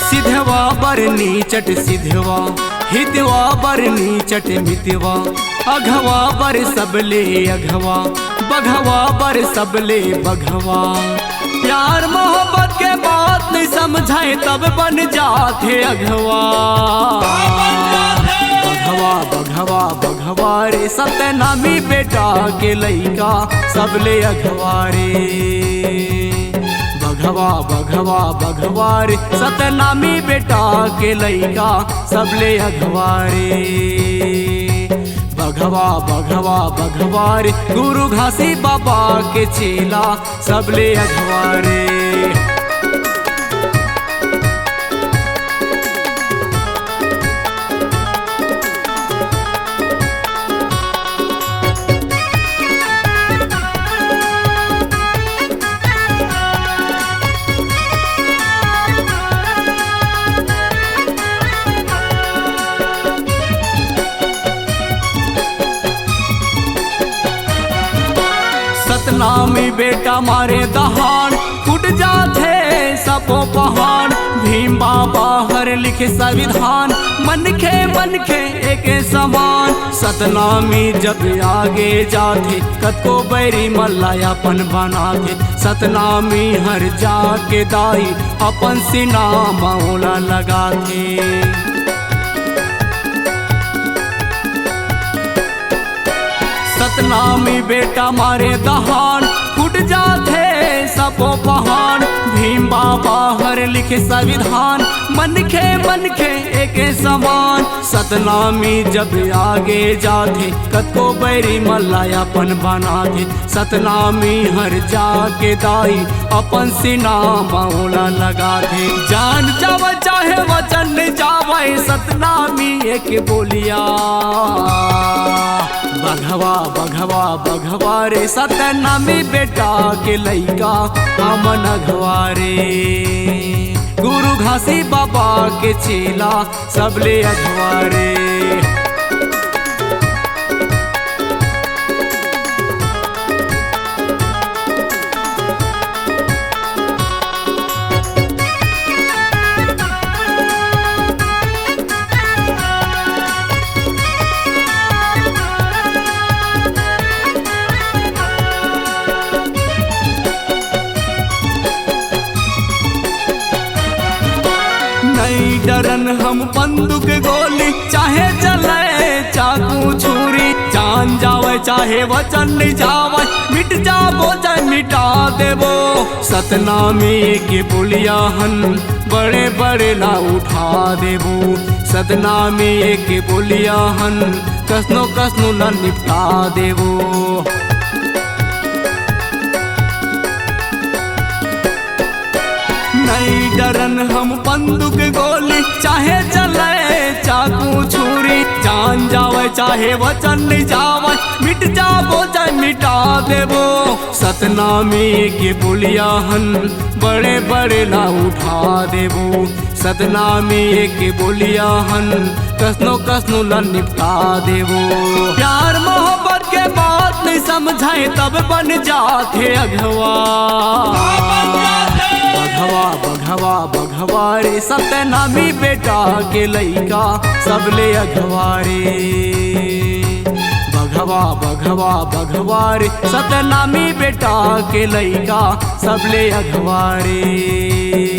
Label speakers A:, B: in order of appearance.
A: सिधवा बरनी चट सिधवा हितवा बरनी चट मितवा अघवा बर सबले अघवा बघवा बर सबले बघवा। प्यार मोहब्बत के बात नहीं समझाए तब बन जाते अघवा। बघवा बघवा बघवा रे सतनामी बेटा के लइका सबले अघवा रे। बघवा बघवा बघवा रे सतनामी बेटा के लइका सबले अघवा रे। बघवा बघवा बघवा रे गुरु घासी बाबा के चेला सबले अघवा रे। सतनामी बेटा मारे दहाड़ फूट जाते सबो पहाड़। भीम बाबा हर लिखे संविधान मन के एक समान। सतनामी जब आगे जाते कतो बैरी मल्लायापन बनाते। सतनामी हर जाके दाई अपन सीना मौला लगाते। सतनामी बेटा मारे दहाड़ फूट जाते सबो पहाड़। भीम बाबा हर लिखे संविधान मन के एक समान। सतनामी जब आगे जाते कतो बैरी मल्लायापन बनाते। सतनामी हर जाके दाई अपन सीना मौला लगाते। जान जाव चाहे वचन जावे सतनामी एक बोलिया। बघवा बघवा बघवा रे सतनामी बेटा के लइका हमन अघवा रे। गुरु घासी बाबा के चेला सबले अघवा रे। नहीं डरन हम बंदूक गोली चाहे चले चाकू छुरी। जान जावे चाहे वचन जावे मिट जाबो चाहे मिटा देवो। सतनामी के पुलिया हन बड़े बड़े ना उठा देवो। सतनामी के पुलिया हन कसनो ना निपटा देवो। नहीं डरन हम बंदूक गोली चाहे चले चाकू छुरी। जान जावे चाहे वचन जावे मिट जाबो चाहे मिटा देवो। सतनामी के पुलिया हन बड़े बड़े ना उठा देवो। सतनामी के पुलिया हन कसनो ना निपटा देवो। प्यार मोहब्बत के बात नहीं समझाए तब बन जाते अघवा। बघवा बघवा बघवा रे सतनामी बेटा के लइका सबले अघवा रे। बघवा बघवा बघवा रे सतनामी बेटा के लइका सबले अघवा रे।